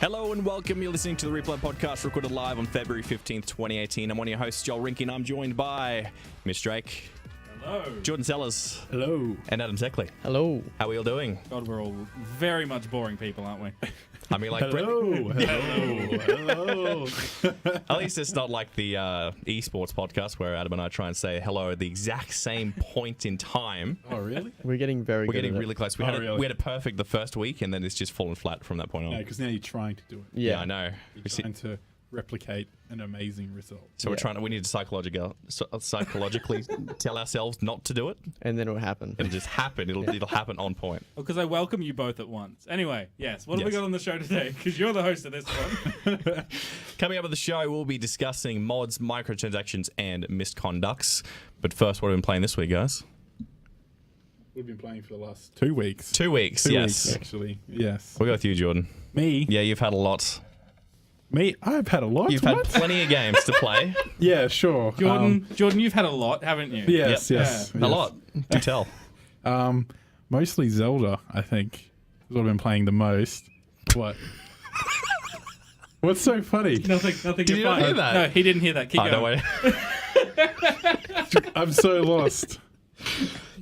Hello and welcome. You're listening to the Replay Podcast, recorded live on February 15th, 2018. I'm one of your hosts, Joel Rinkin. I'm joined by Miss Drake. Hello. Jordan Sellers. Hello. And Adam Zeckley. Hello. How are we all doing? God, we're all very much boring people, aren't we? I mean, like... Hello. Hello. At least it's not like the esports podcast where Adam and I try and say hello at the exact same point in time. Oh, really? We're getting We're getting really close. We had it perfect the first week, and then it's just fallen flat from that point on. No, because now you're trying to do it. Yeah, I know. You're trying to replicate an amazing result. So we need to psychologically tell ourselves not to do it. And then it'll happen. It'll just happen. It'll happen on point. Well, because I welcome you both at once. Anyway, yes. What have we got on the show today? Because you're the host of this one. Coming up on the show, we'll be discussing mods, microtransactions, and misconducts. But first, what have we been playing this week, guys? We've been playing for the last 2 weeks. 2 weeks, Two yes. weeks, actually, yes. We'll go with you, Jordan. Me? Yeah, you've had a lot. Me? I've had a lot. You've had plenty of games to play. Yeah, sure. Jordan, you've had a lot, haven't you? Yes, Yep. yes. A lot. Do tell. Mostly Zelda, I think, is what I've been playing the most. What? What's so funny? Nothing. Did you not hear that? No, he didn't hear that. Keep going. I'm so lost.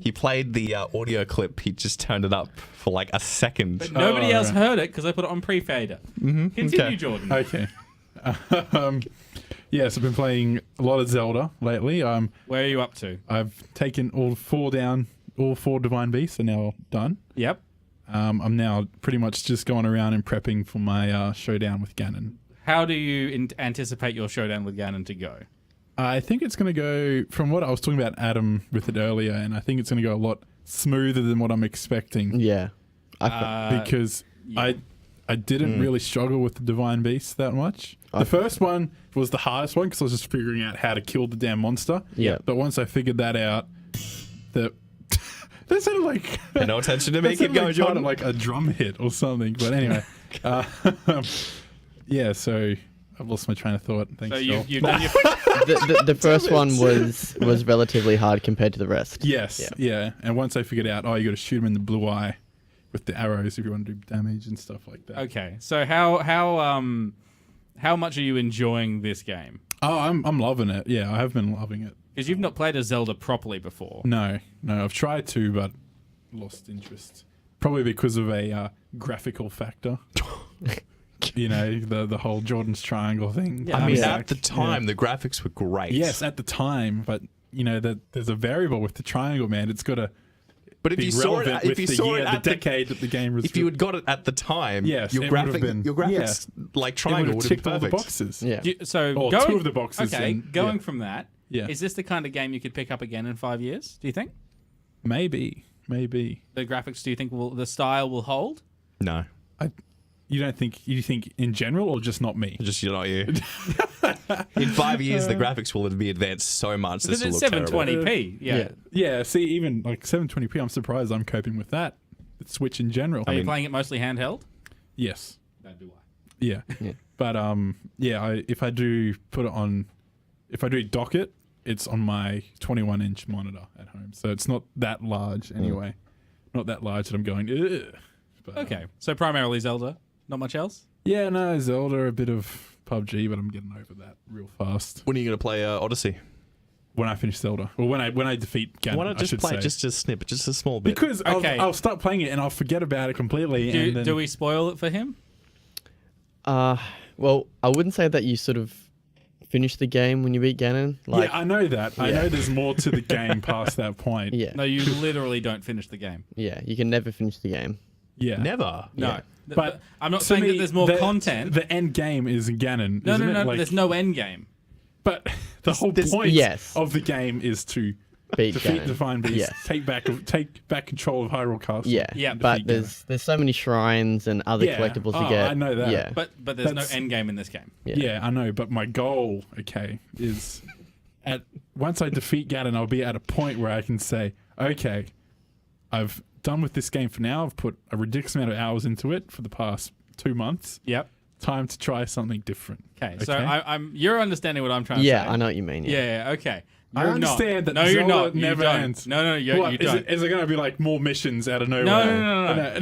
He played the audio clip. He just turned it up for like a second. But nobody else heard it because I put it on pre-fader. Continue, Okay. Jordan. Okay. Yes, I've been playing a lot of Zelda lately. Where are you up to? I've taken all four Divine Beasts are now done. Yep. I'm now pretty much just going around and prepping for my showdown with Ganon. How do you anticipate your showdown with Ganon to go? I think it's going to go, from what I was talking about Adam with it earlier, and I think it's going to go a lot smoother than what I'm expecting. Yeah. Because I didn't really struggle with the Divine Beast that much. The first one was the hardest one because I was just figuring out how to kill the damn monster. Yeah. But once I figured that out, that sounded like... Pay no attention to me. that Keep sounded going, like Jordan. Like a drum hit or something. But anyway. Yeah, so... I've lost my train of thought. Thanks, So Joel. you've done your... the first one was relatively hard compared to the rest. Yes, yeah. And once I figured out, you got to shoot him in the blue eye with the arrows if you want to do damage and stuff like that. Okay, so how much are you enjoying this game? Oh, I'm loving it. Yeah, I have been loving it. Because you've not played a Zelda properly before. No, I've tried to, but lost interest. Probably because of a graphical factor. You know, the whole Jordan's triangle thing. Yeah, I mean, Like, at the time, yeah. the graphics were great. Yes, at the time, but you know, there's a variable with the triangle, man. It's got to But if be you saw it, relevant if with you the saw year, it at the decade that the game was. if you had got it at the time, Yes, your it would have been- graphics like it triangle would would have have ticked been all the perfect. boxes. Yeah. So Or going, two of the boxes. Okay, and- going yeah. from that, Yeah. is this the kind of game you could pick up again in 5 years? Do you think Maybe. the graphics? Do you think the style will hold? No, You don't think? You think in general, or just not me? just not you. In 5 years, the graphics will be advanced so much. Because This will it's look terrible. 720p. Yeah. Yeah. See, even like 720p, I'm surprised I'm coping with that. The Switch in general. Are you playing it mostly handheld? Yes. That do I. Yeah. But if I do put it on, if I do dock it, it's on my 21-inch monitor at home, so it's not that large anyway. Not that large that I'm going. Ugh. But, Okay, so primarily Zelda, not much else. Yeah, no, Zelda, a bit of PUBG, but I'm getting over that real fast. When are you going to play Odyssey? When I finish Zelda, or when I defeat Ganon, Why not I just should play say. just a snippet, just a small bit? Because Okay. I'll start playing it and I'll forget about it completely. and then, Do we spoil it for him? Well, I wouldn't say that you sort of finish the game when you beat Ganon. Like, yeah, I know that. I know there's more to the game past that point. yeah, No, you literally don't finish the game. yeah, you can never finish the game. Yeah. Never. No. Yeah. But I'm not to saying that me, there's more the- content. The end game is Ganon. No, isn't no, it? no. Like, There's no end game. But the whole point yes. of the game is to Beat defeat Ganon. Divine Beast, Yes. take back control of Hyrule Castle. Yeah, Yeah, and but defeat there's so many shrines and other Yeah. collectibles to Oh, get. I know that. Yeah, But there's no That's- end game in this game. Ganon. Yeah, I know. But my goal, is once I defeat Ganon, I'll be at a point where I can say, okay, I've done with this game for now. I've put a ridiculous amount of hours into it for the past 2 months. Yep. Time to try something different. Okay. So you're understanding what I'm trying to say. yeah, I know what you mean. Yeah. Okay. I understand that No, you're Zelda not. You never don't. ends. No, you What, don't. is it going to be like more missions out of nowhere? No.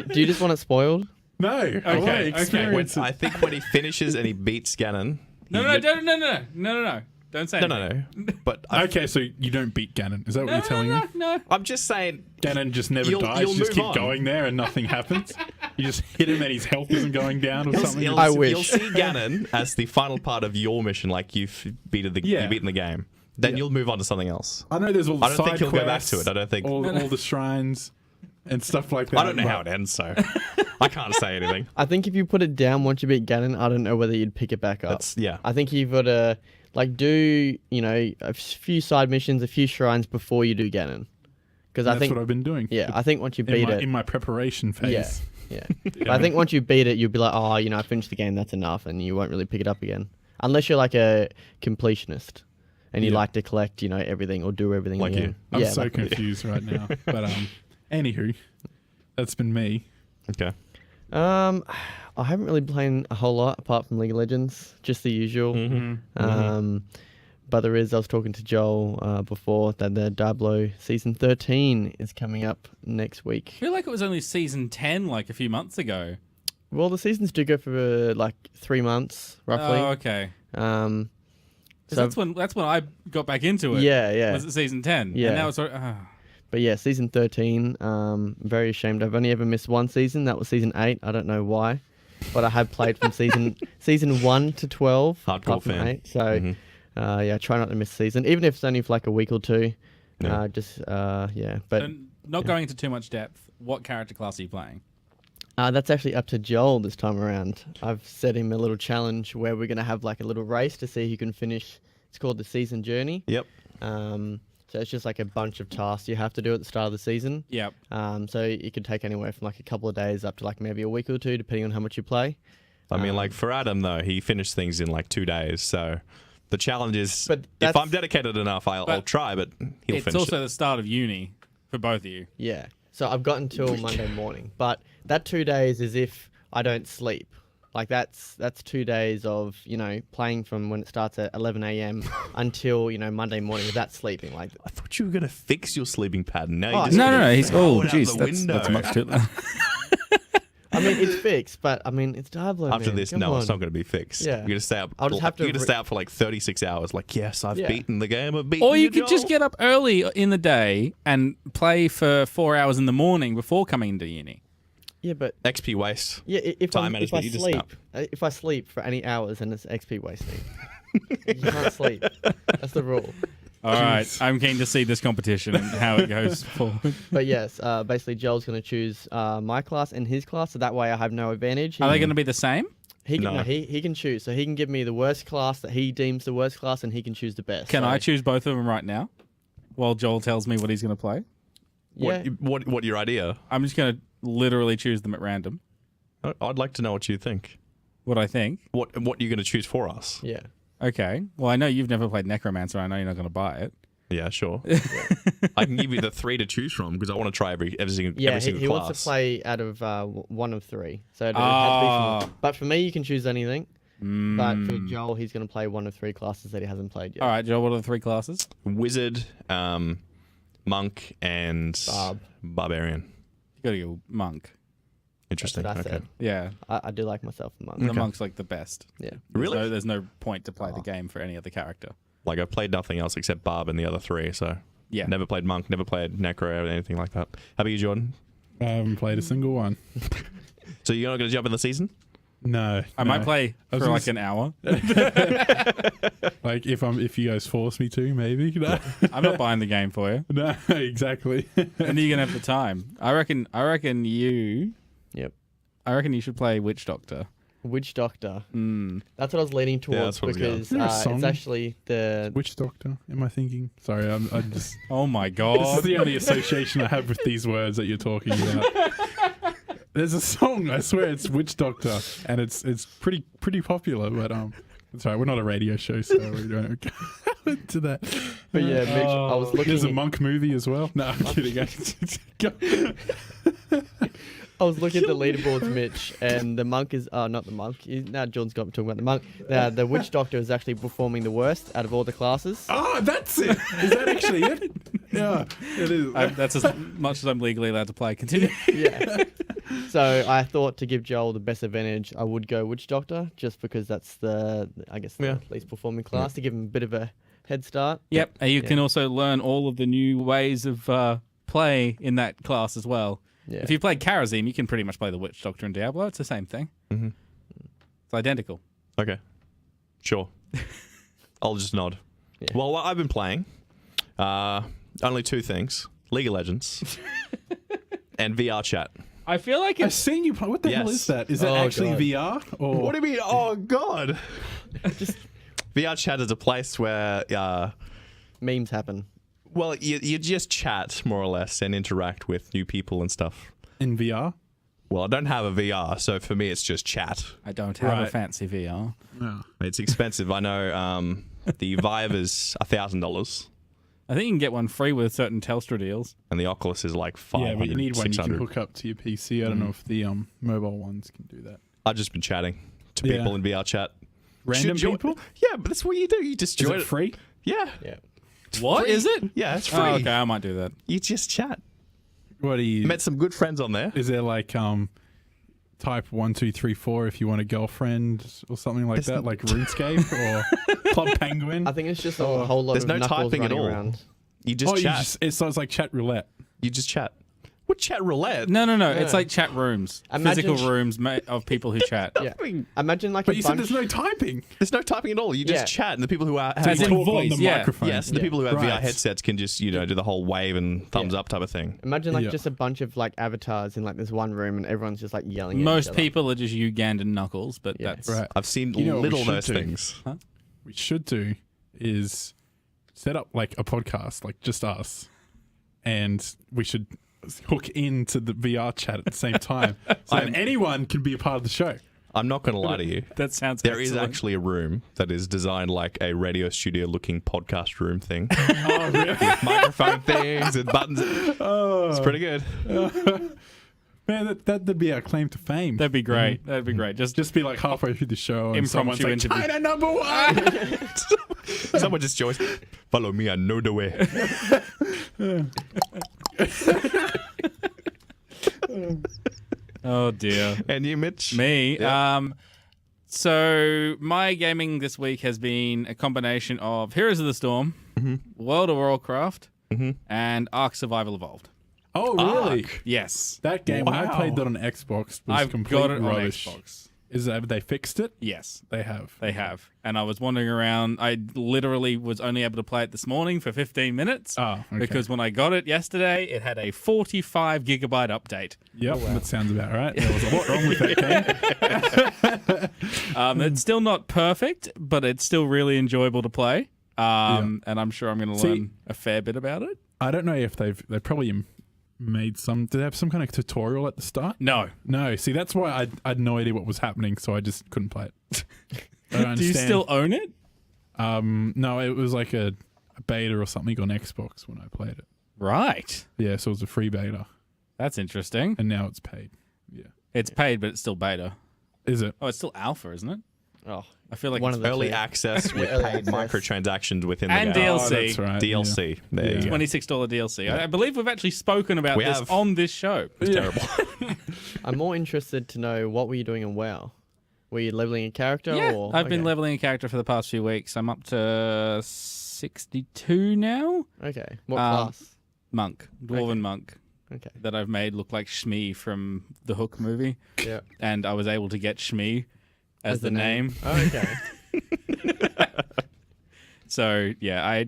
Do you just want it spoiled? No. I want to okay. experience it. I think when he finishes and he beats Ganon. No. Don't say No. anything. But Okay, so you don't beat Ganon. Is that what you're telling me? No. I'm just saying. Ganon just never You'll dies. You just move keep on. going there and nothing happens. You just hit him and his health isn't going down or something. I wish. You'll see Ganon as the final part of your mission, like you've beaten the game. Then you'll move on to something else. I know there's all the I don't think side he'll go back quests, to it. I don't think. all the shrines and stuff like that. I don't know but- how it ends, so I can't say anything. I think if you put it down once you beat Ganon, I don't know whether you'd pick it back up. Yeah. I think you've got to do a few side missions, a few shrines before you do Ganon. Because I That's think what I've been doing. yeah, I think once you beat it, in my preparation phase. yeah. But I think once you beat it, you'll be like, oh, I finished the game. That's enough, and you won't really pick it up again, unless you're like a completionist and you like to collect, everything or do everything. Like again. you. I'm Yeah, so like me. confused right now. But anywho, that's been me. Okay. I haven't really played a whole lot apart from League of Legends, just the usual. But I was talking to Joel before that the Diablo season 13 is coming up next week. I feel like it was only season 10 like a few months ago. Well, the seasons do go for like 3 months roughly. Oh, okay. So that's when I got back into it. yeah. Was it season 10? Yeah. And now it's But yeah, season 13. Very ashamed. I've only ever missed one season. That was season 8. I don't know why, but I have played from season 1 to 12. Hardcore apart from fan. 8. So try not to miss a season, even if it's only for like a week or two. Yeah. But and not going into too much depth, what character class are you playing? that's actually up to Joel this time around. I've set him a little challenge where we're going to have like a little race to see who can finish. It's called the season journey. Yep. So it's just like a bunch of tasks you have to do at the start of the season. Yep. So it could take anywhere from like a couple of days up to like maybe a week or two, depending on how much you play. I mean, like for Adam though, he finished things in like 2 days. So the challenge is, But if that's- I'm dedicated enough, I'll try. But he'll It's finish also it. the start of uni for both of you. Yeah. So I've got until Monday morning, but that 2 days is if I don't sleep. Like that's 2 days of playing from when it starts at 11 a.m. until Monday morning without sleeping. Like I thought you were gonna fix your sleeping pattern. Now Oh, you just No. He's throw it out the window. much too. I mean, it's fixed, but I mean, it's Diablo. After man. this, Come no, on. it's not going to be fixed. Yeah. You're going to stay up. I'll just have to You're going to stay up for like 36 hours. Like, yes, I've Yeah. beaten the game. I've beaten Or you you, could just Joel. get up early in the day and play for 4 hours in the morning before coming into uni. Yeah, but XP waste. yeah, if Time I management, you just sleep, snap. if I sleep for any hours, then it's XP wasting. You can't sleep. That's the rule. All right, I'm keen to see this competition and how it goes forward. But yes, basically Joel's going to choose my class and his class, so that way I have no advantage. Are they going to be the same? He can, No. he can choose. So he can give me the worst class that he deems the worst class, and he can choose the best. Can so, I choose both of them right now? While Joel tells me what he's going to play? Yeah. What your idea? I'm just going to literally choose them at random. I'd like to know what you think. What I think. What you're going to choose for us? Yeah. Okay. Well, I know you've never played Necromancer. I know you're not going to buy it. Yeah, sure. I can give you the 3 to choose from because I want to try every single Yeah, every single he class. wants to play out of one of 3. So it has Ah. to be but for me, you can choose anything. But for Joel, he's going to play one of 3 classes that he hasn't played yet. All right, Joel, what are the 3 classes? Wizard, monk, and barbarian. You got to go monk. Interesting. That's what I Okay. said. Yeah. I do like myself a monk. The monk's like the best. Yeah. Really? There's no point to play the game for any other character. Like I've played nothing else except barb and the other 3. So Yeah. never played monk, never played necro or anything like that. How about you, Jordan? I haven't played a single one. So you're not going to jump in the season? No. I might play I was for gonna like an hour. Like if you guys force me to, maybe. No, I'm not buying the game for you. no exactly. And you're gonna have the time. I reckon you should play Witch Doctor. Witch Doctor. Mm. That's what I was leaning towards that's what I was because Is there a song? it's actually the. Which doctor am I thinking? Sorry, I'm just. Oh my This is god. the only association I have with these words that you're talking about. There's a song, I swear it's Witch Doctor, and it's pretty popular, but sorry, we're not a radio show, so we don't go into that. But yeah, Mitch, I was looking. There's a monk movie as well. No, I'm kidding. I was looking at the leaderboards, Mitch, and the monk is not the monk. Now John's got me talking about the monk. The witch doctor is actually performing the worst out of all the classes. Oh, that's it. Is that actually it? Yeah, it is. That's as much as I'm legally allowed to play. Continue. Yeah. So I thought to give Joel the best advantage, I would go witch doctor, just because that's the least performing class, to give him a bit of a head start. Yep. And you can also learn all of the new ways of play in that class as well. Yeah. If you played Karazim, you can pretty much play the Witch Doctor in Diablo. It's the same thing. Mm-hmm. It's identical. Okay. Sure. I'll just nod. Yeah. Well, what I've been playing, only two things. League of Legends and VR chat. I feel like I've it's... seen you play. What the hell Yes. is that? Is that Oh, actually God. VR? Or What do you mean? Oh, God. Just VR chat is a place where... Memes happen. well, you just chat, more or less, and interact with new people and stuff. in VR? Well, I don't have a VR, so for me, it's just chat. I don't have a Right. fancy VR. No. It's expensive. I know the Vive is $1,000, I think you can get one free with certain Telstra deals. and the Oculus is like 500, Yeah, but you need one you 600. can hook up to your PC. I don't know if the mobile ones can do that. I've just been chatting to Yeah. people in VR chat. Random Should join- people? Yeah, but that's what you do. You just Is join it free? Yeah. Yeah. What is it? Yeah, it's free. Oh, okay, I might do that. You just chat. What do you? Met some good friends on there. Is there like type 1, 2, 3, 4 if you want a girlfriend or something like that, like RuneScape or Club Penguin? I think it's just a whole lot There's of no knuckles typing at running all. around. You just chat. So it's like chat roulette. You just chat. What chat roulette? No. It's like chat rooms. Imagine- Physical rooms of people who chat. Yeah. Imagine like But a you said bunch. there's no typing. There's no typing at all. You just Yeah. chat, and the people who are As in Talk voice, on the yeah. microphone. yes, the people who have Right. VR headsets can just do the whole wave and thumbs Yeah. up type of thing. Imagine like Yeah. just a bunch of like avatars in like this one room, and everyone's just like yelling. at each Most other. people are just Ugandan knuckles, but Yeah. that's... Right. I've seen You know what we little should those do? things. We should do is set up like a podcast, like just us, and we should hook into the VR chat at the same time, so then anyone can be a part of the show. I'm not going to lie to you. That sounds There is excellent. actually a room that is designed like a radio studio looking podcast room thing. Oh, really? Microphone things and buttons. Oh, It's pretty good. man, that'd be our claim to fame. That'd be great. That'd be great. Just Just be like halfway through the show and someone's Impromptu like, interview. China #1. Someone just joins. Follow me, I know the way. Oh dear. And you, Mitch? Me. Yeah. So my gaming this week has been a combination of Heroes of the Storm, World of Warcraft, and Ark Survival Evolved. Oh, really? Yes. That game, when I Wow. played that on Xbox, was I've complete got it rubbish. on Xbox. Is that they fixed it? Yes. They have. They have. And I was wandering around. I literally was only able to play it this morning for 15 minutes. Oh, okay. Because when I got it yesterday, it had a 45 gigabyte update. Yep, that sounds about right. There was a lot wrong with that game. It's still not perfect, but it's still really enjoyable to play. And I'm sure I'm going to learn a fair bit about it. I don't know if they probably made some. Did they have some kind of tutorial at the start? No. No. See, that's why I had no idea what was happening, so I just couldn't play it. I don't Do you understand. still own it? No, it was like a beta or something on Xbox when I played it. Right. Yeah, so it was a free beta, That's interesting. and now it's paid. Yeah. It's paid, but it's still beta. Is it? Oh, it's still alpha, isn't it? Oh, I feel like One it's of the Early two. access with Early paid access. microtransactions within the And game. DLC. Oh, that's right. DLC. There you go. $26 DLC. I believe we've actually spoken about We this have. on this show. It's terrible. I'm more interested to know what were you doing in WoW? Were you leveling a character? Yeah, or I've been okay. leveling a character for the past few weeks. I'm up to 62 now. Okay, what Um, class? Monk, dwarven Okay. monk Okay, that I've made look like Shmee from the Hook movie, yeah. and I was able to get Shmee as the name. Oh, okay. So yeah, I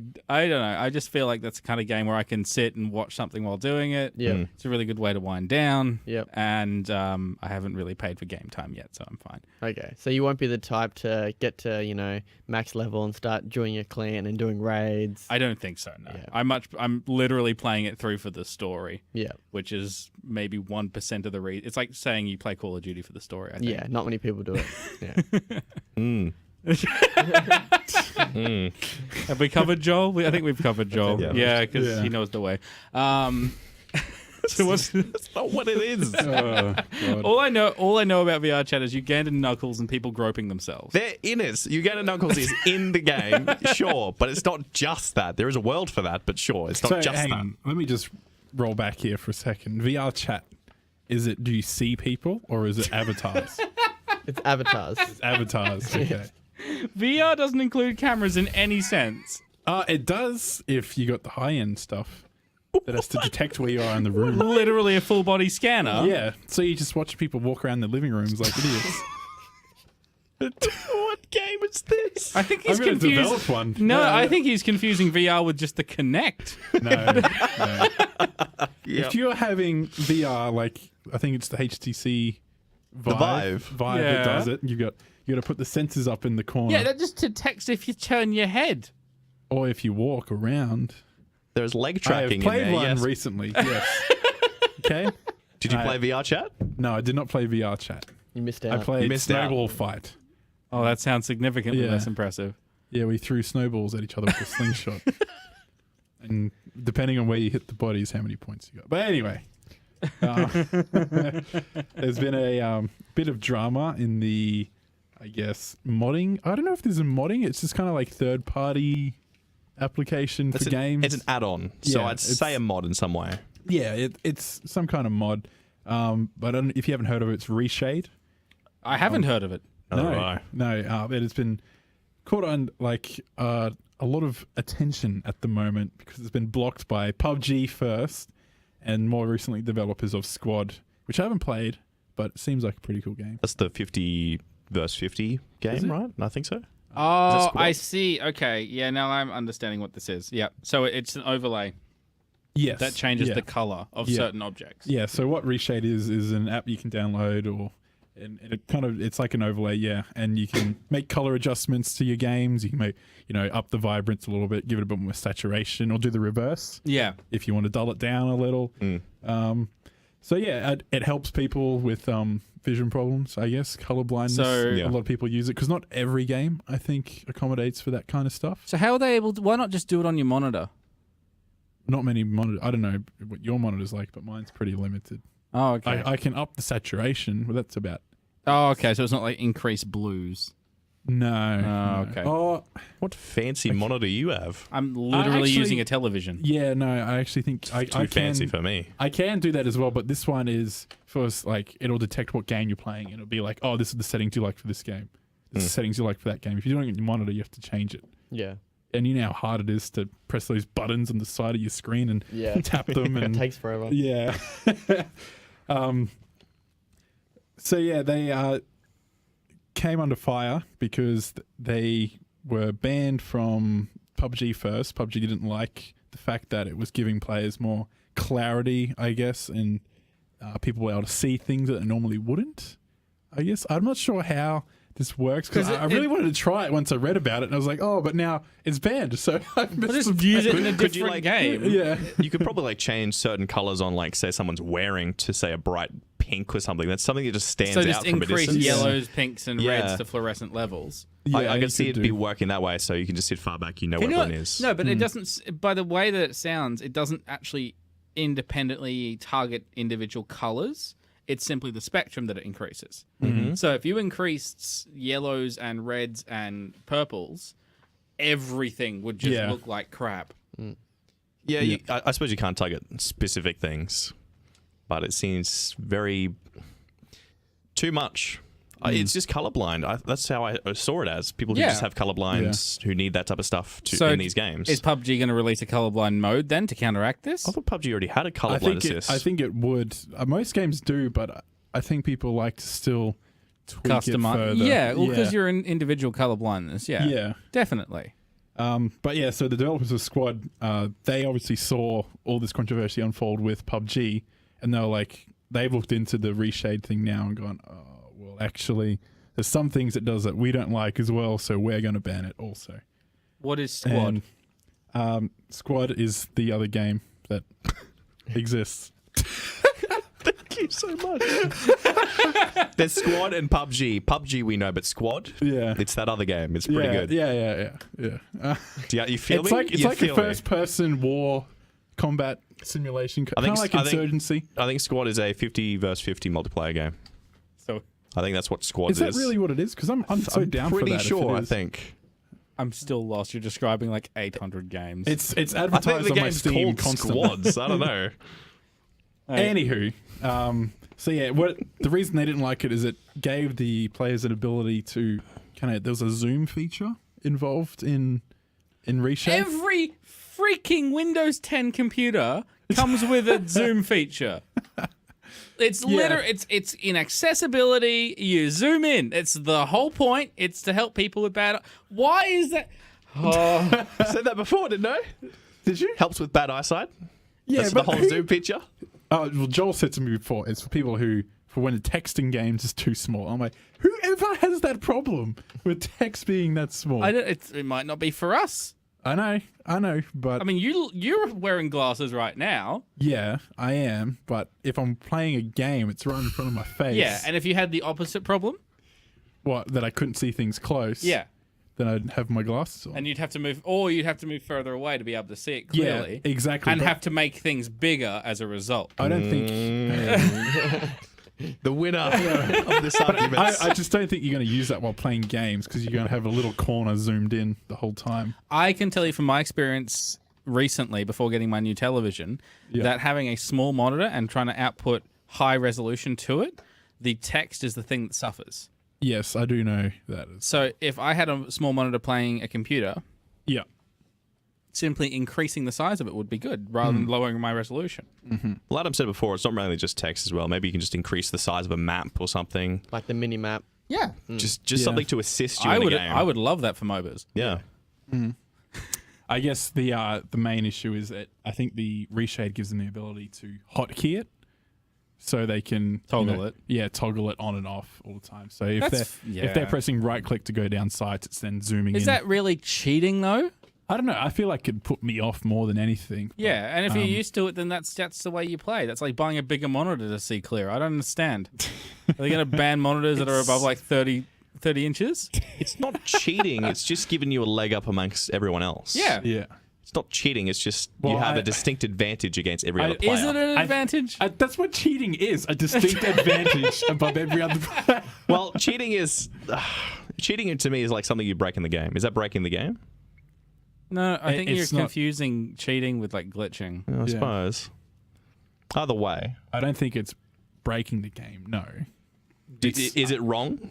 don't know. I just feel like that's the kind of game where I can sit and watch something while doing it. Yeah. It's a really good way to wind down. Yep. And I haven't really paid for game time yet, so I'm fine. Okay, so you won't be the type to get to max level and start joining a clan and doing raids. I don't think so. No, Yeah. I'm literally playing it through for the story, Yeah, which is maybe 1% of the reason. It's like saying you play Call of Duty for the story. I think. yeah. Not many people do it. Yeah. Have we covered Joel? I think we've covered Joel. Yeah. Yeah, because Yeah. he knows the way. So what's, That's not what it is. God. all I know about VR chat is Ugandan knuckles and people groping themselves. They're in it. Uganda Knuckles is in the game, sure, but it's not just that. There is a world for that, but sure, it's not So just hang that. on. Let me just roll back here for a second. VR chat. Is it? Do you see people or is it avatars? It's avatars. It's avatars. Okay. VR doesn't include cameras in any sense. It does if you got the high end stuff that has to detect where you are in the room. Literally a full body scanner. Yeah. So you just watch people walk around their living rooms like idiots. What game is this? I think he's I'm going to confused. develop one. No, Yeah. I think he's confusing VR with just the Kinect. No. Yep. If you're having VR, like I think it's the HTC Vive, Vive. Yeah. that does it. You got to put the sensors up in the corner, Yeah, that just detects if you turn your head. or if you walk around. There's leg I have tracking in played there, one yes. recently. Yes. Okay. Did you play VR chat? No, I did not play VR chat. You missed I out. played missed out. Snowball Fight. Oh, that sounds significantly Yeah. less impressive. Yeah, we threw snowballs at each other with a slingshot. And depending on where you hit the body is how many points you got. But anyway, there's been a bit of drama in the, I guess, modding. I don't know if there's a modding. It's just kind of like third-party application for games. It's an add-on, so Yeah, I'd say a mod in some way. Yeah, it's some kind of mod. But I don't, if you haven't heard of it, it's ReShade. I haven't heard of it. Oh, No, it has been caught on like a lot of attention at the moment because it's been blocked by PUBG first, and more recently developers of Squad, which I haven't played, but it seems like a pretty cool game. That's the 50 versus 50 game, right? I think so. Oh, Squad? I see. Okay. Yeah, now I'm understanding what this is. Yeah. So it's an overlay Yes, that changes yeah. the color of Yeah. certain objects. Yeah, so what ReShade is an app you can download, and it kind of, it's like an overlay, yeah, and you can make color adjustments to your games. You can make, up the vibrance a little bit, give it a bit more saturation, or do the reverse Yeah. if you want to dull it down a little. So yeah, it helps people with vision problems, I guess, color blindness. So- Yeah. A lot of people use it because not every game, I think, accommodates for that kind of stuff. So how are they able to, why not just do it on your monitor? Not many monitors. I don't know what your monitor's like, but mine's pretty limited. Oh, okay. I can up the saturation, but that's about. Oh, okay. So it's not like increased blues. No. Oh, no. okay. Oh, What fancy monitor you have? I'm literally actually- using a television. yeah, no, I actually think I Too can, fancy for me. I can do that as well, but this one is first, like, it'll detect what game you're playing, and it'll be like, oh, this is the settings you like for this game. This is the settings you like for that game. If you're doing it on your monitor, you have to change it. Yeah. And you know how hard it is to press those buttons on the side of your screen and Yeah. tap them. It And takes forever. yeah. So yeah, they came under fire because they were banned from PUBG first. PUBG didn't like the fact that it was giving players more clarity, I guess, and people were able to see things that they normally wouldn't. I guess I'm not sure how this works because 'Cause I really wanted to try it once I read about it, and I was like, oh, but now it's banned, so I missed Just the use it in a Could you, different like- game. yeah. You could probably change certain colors on, like, say someone's wearing to say a bright pink or something. That's something that just stands So out just from a increase distance. yellows, pinks, and Yeah. reds to fluorescent levels. Yeah, I you can see could it be do. working that way, so you can just sit far back. You know Can where you everyone not- is. No, but it doesn't. By the way that it sounds, it doesn't actually independently target individual colors. It's simply the spectrum that it increases. So if you increased yellows and reds and purples, everything would just Yeah. look like crap. Yeah, I suppose you can't target specific things, but it seems very too much. It's just colorblind. That's how I saw it as. People who Yeah. just have colorblind who need that type of stuff So in these games. Is PUBG going to release a colorblind mode then to counteract this? I thought PUBG already had a colorblind I think assist. I think it would. Most games do, but I think people like to still tweak it further. Yeah, well, because you're in individual colorblindness. Yeah, Yeah. definitely. But yeah, so the developers of Squad, they obviously saw all this controversy unfold with PUBG, and they were like, they've looked into the ReShade thing now and gone, oh, well, actually, there's some things it does that we don't like as well, so we're going to ban it also. What is Squad? And, Squad is the other game that exists. Thank you so much. There's Squad and PUBG. PUBG we know, but Squad, Yeah. it's that other game. It's pretty good. Yeah. You feel It's me? like You a feel me? first-person war combat simulation, kind of like I think- Insurgency. I think Squad is a 50 versus 50 multiplayer game. So I think that's what Squad Is that really what it is? Because I'm so down for that. pretty if it sure. I is. think. I'm still lost. You're describing like 800 games. It's I think advertised the on my game's Steam called constantly. Squads. I don't know. Anywho, so yeah, the reason they didn't like it is it gave the players an ability to there was a zoom feature involved in ReShade. Every freaking Windows 10 computer comes with a zoom feature. It's it's in accessibility. You zoom in. It's the whole point. It's to help people with bad. Why is that? Oh, I said that before, didn't I? Did you? Helps with bad eyesight. Yeah, That's but the whole zoom picture. well, Joel said to me before, it's for people for when the text in games is too small. I'm like, whoever has that problem with text being that small? it might not be for us. I know, but I mean, you're wearing glasses right now. yeah, I am. But if I'm playing a game, it's right in front of my face. Yeah, and if you had the opposite problem, what, that I couldn't see things close? yeah, Then I'd have my glasses on. and you'd have to move further away to be able to see it clearly. Yeah, exactly. And but have to make things bigger as a result. I don't think. The winner of this argument. I just don't think you're going to use that while playing games because you're going to have a little corner zoomed in the whole time. I can tell you from my experience recently, before getting my new television, that having a small monitor and trying to output high resolution to it, the text is the thing that suffers. Yes, I do know that. So if I had a small monitor playing a computer, Yeah. simply increasing the size of it would be good rather than lowering my resolution. Well, Adam said before, it's not mainly just text as well. Maybe you can just increase the size of a map or something. Like the mini map. Yeah. Just Yeah. something to assist you I in would a game. I would love that for MOBAs. Yeah. I guess the main issue is that I think the ReShade gives them the ability to hotkey it, so they can Toggle it. Yeah, toggle it on and off all the time. So if That's- they're pressing right click to go down sites, it's then zooming in. Is that really cheating though? I don't know. I feel like it'd put me off more than anything. Yeah, and if you're used to it, then that's the way you play. That's like buying a bigger monitor to see clear. I don't understand. Are they going to ban monitors that are above like 30 inches? It's not cheating. It's just giving you a leg up amongst everyone else. Yeah. Yeah. It's not cheating. It's just you Well, have I- a distinct advantage against every other player. Is it an advantage? That's what cheating is. A distinct advantage above every other player. Well, cheating is... cheating to me is like something you break in the game. Is that breaking the game? No, I think you're it's not- confusing cheating with like glitching. I suppose. Either way. I don't think it's breaking the game. No. Is it wrong?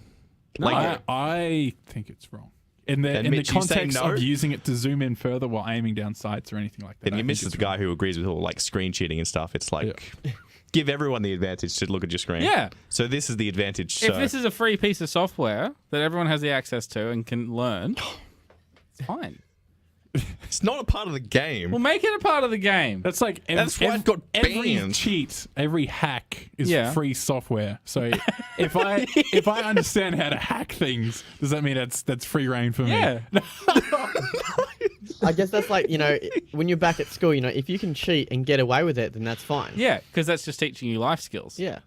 I think it's wrong. In the Mitch, you say context no? of using it to zoom in further while aiming down sights or anything like that. Then you miss the guy who agrees with all like screen cheating and stuff. It's like give everyone the advantage to look at your screen. Yeah. So this is the advantage. If So this is a free piece of software that everyone has the access to and can learn, it's fine. it's not a part of the game. We'll make it a part of the game. That's like That's why it got every banned. cheat, every hack is Yeah. free software. So if I understand how to hack things, does that mean that's free reign for me? Yeah. I guess that's like, when you're back at school, if you can cheat and get away with it, then that's fine. Yeah, because that's just teaching you life skills. Yeah.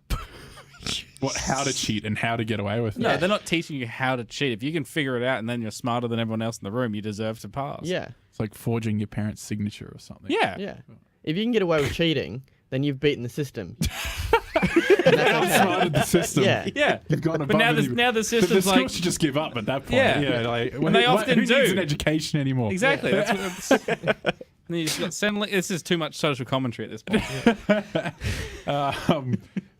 How to cheat and how to get away with it. No, they're not teaching you how to cheat. If you can figure it out and then you're smarter than everyone else in the room, you deserve to pass. Yeah. It's like forging your parents' signature or something. Yeah. Yeah. If you can get away with cheating, then you've beaten the system. And that's okay. Outsmarted the system. Yeah. Yeah. You've gone But above now and the you- now the The system's school like should just give up at that point. Yeah. Like, And they often who needs do. an education anymore? exactly. That's what it's, and you just got send. This is too much social commentary at this point.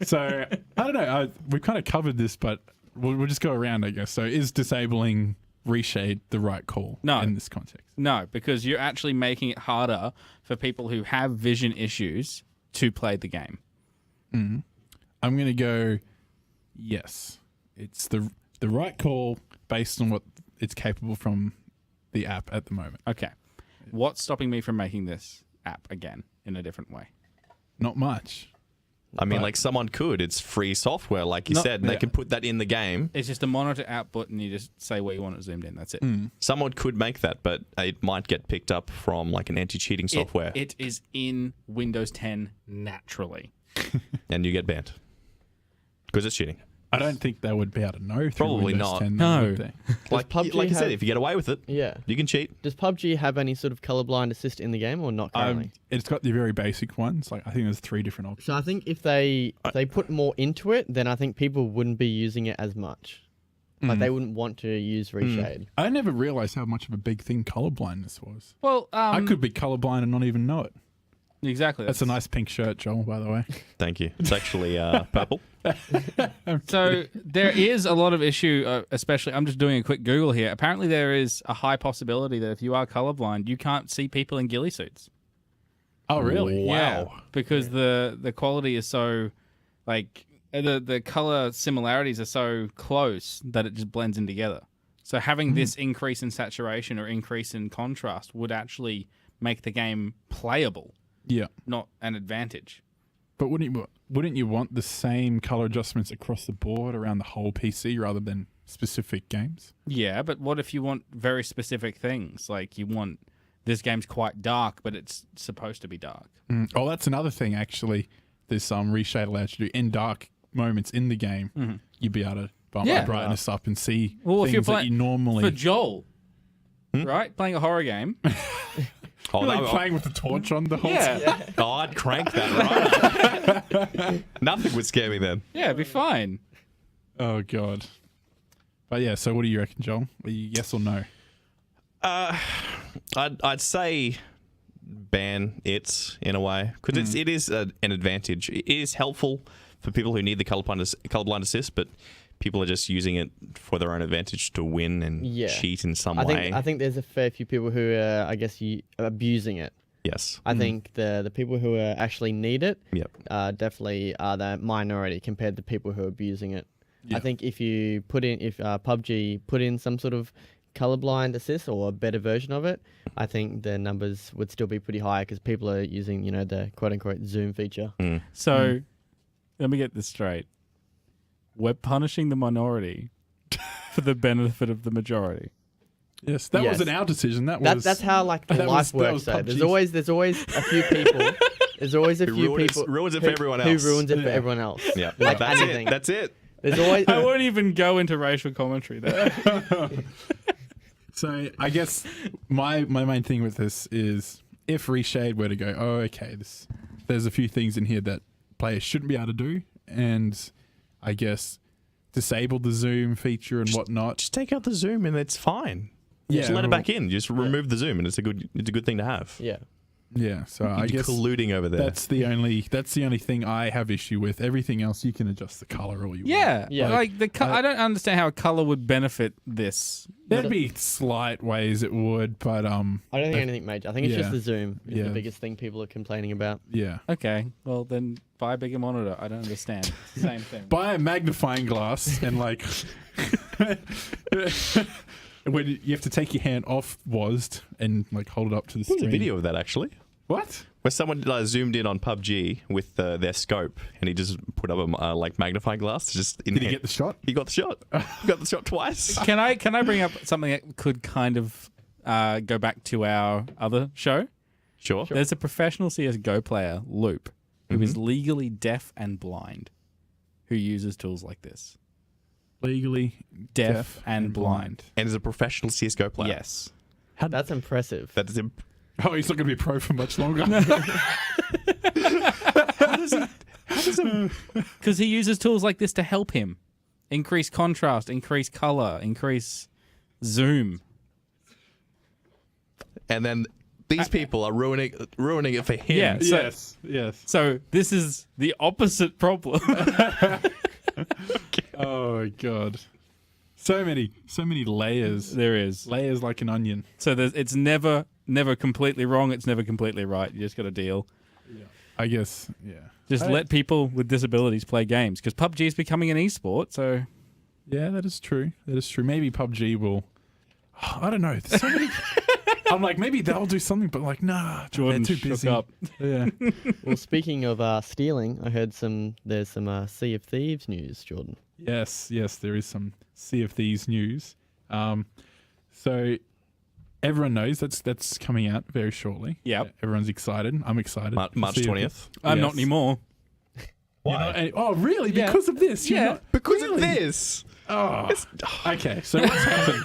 So I don't know. We've kind of covered this, but we'll just go around, I guess. So is disabling ReShade the right call No. in this context? No, because you're actually making it harder for people who have vision issues to play the game. I'm going to go yes. It's the right call based on what it's capable from the app at the moment. Okay. What's stopping me from making this app again in a different way? Not much. I mean, But- like someone could. It's free software, like you No, said, and they yeah. can put that in the game. It's just a monitor output, and you just say where you want it zoomed in. That's it. Someone could make that, but it might get picked up from like an anti-cheating software, It is in Windows 10 naturally. and you get banned because it's cheating. I don't think they would be able to know through Probably Windows not. 10, No. would they? Like PUBG you said, have- if you get away with it, Yeah. you can cheat. Does PUBG have any sort of colorblind assist in the game or not currently? It's got the very basic ones. Like I think there's 3 different options. So I think if they put more into it, then I think people wouldn't be using it as much. Like they wouldn't want to use ReShade. I never realized how much of a big thing colorblindness was. Well, I could be colorblind and not even know it. exactly. That's a nice pink shirt, Joel, by the way. Thank you. It's actually purple. So there is a lot of issue, especially. I'm just doing a quick Google here. Apparently, there is a high possibility that if you are colorblind, you can't see people in ghillie suits. Oh, really? Yeah, because the quality is so like the color similarities are so close that it just blends in together. So having this increase in saturation or increase in contrast would actually make the game playable, Yeah. not an advantage. But wouldn't you want the same color adjustments across the board around the whole PC rather than specific games? Yeah, but what if you want very specific things? Like you want this game's quite dark, but it's supposed to be dark. Oh, that's another thing, actually. There's some ReShade allows you to do in dark moments in the game. You'd be able to bump Yeah. the brightness up and see Well, if things you're that you normally... For Joel, right? Playing a horror game. Oh, like that- playing with the torch on the whole time. Yeah. oh, I'd crank that right. Nothing would scare me then. Yeah, it'd be fine. Oh, God. But yeah, so what do you reckon, Joel? Are you yes or no? I'd say ban it in a way because it is an advantage. It is helpful for people who need the colorblind assist, but people are just using it for their own advantage to win and cheat in some way. I think there's a fair few people who are, I guess, abusing it. Yes. I think the people who actually need it Yep. definitely are the minority compared to people who are abusing it. Yeah. I think if PUBG put in some sort of colorblind assist or a better version of it, I think the numbers would still be pretty high because people are using, the quote unquote zoom feature. So, let me get this straight. We're punishing the minority for the benefit of the majority. Yes, that Yes. wasn't our decision. That's How the that life was works. Though. PUBG's. There's always a few people. There's always a few people ruins it for everyone else. who ruins it for Yeah. everyone else. Yeah. Like That's anything. it. That's it. There's always I won't even go into racial commentary there. So I guess my main thing with this is if ReShade were to go, oh, okay, there's a few things in here that players shouldn't be able to do, and I guess disable the zoom feature and whatnot. Just take out the zoom and it's fine. Yeah, Just let it back in. Just remove the zoom and it's a good thing to have. yeah. Yeah, so I You'd be guess colluding over there. that's the only thing I have issue with. Everything else you can adjust the color all you want. Yeah. Like I don't understand how a color would benefit this. There'd be slight ways it would, but I don't think anything major. I think it's just Yeah. the zoom is Yeah. the biggest thing people are complaining about. yeah. Okay, well then buy a bigger monitor. I don't understand. Same thing. Buy a magnifying glass and like when you have to take your hand off WASD and like hold it up to the There's screen. a video of that actually. What? Where someone zoomed in on PUBG with their scope, and he just put up a magnifying glass. Just in Did he get the shot? He got the shot. He got the shot twice. Can I bring up something that could kind of go back to our other show? Sure. There's a professional CS:GO player, Loop, who is legally deaf and blind, who uses tools like this. Legally Deaf and blind. And is a professional CS:GO player. Yes. That's impressive. That is. Oh, he's not going to be a pro for much longer. Because he uses tools like this to help him increase contrast, increase color, increase zoom. And then these people are ruining it for him. Yeah. yes. So this is the opposite problem. Oh god. So many layers. There is. Layers like an onion. So it's never completely wrong. It's never completely right. You just got to deal. I guess, yeah. Just let people with disabilities play games because PUBG is becoming an esport. So Yeah, that is true. Maybe PUBG will. I don't know. There's so many. I'm like, maybe they'll do something, but like, nah, Jordan they're too shook busy. up. Yeah. Well, speaking of stealing, I heard there's some Sea of Thieves news, Jordan. Yes, there is some Sea of Thieves news. So everyone knows that's coming out very shortly. Yep. Everyone's excited. I'm excited. March Sea of 20th. Thieves. I'm not Yes. anymore. Oh, really? Yeah. Because of this? You're Yeah. not- Because really? of this. Oh. Okay, so what's happened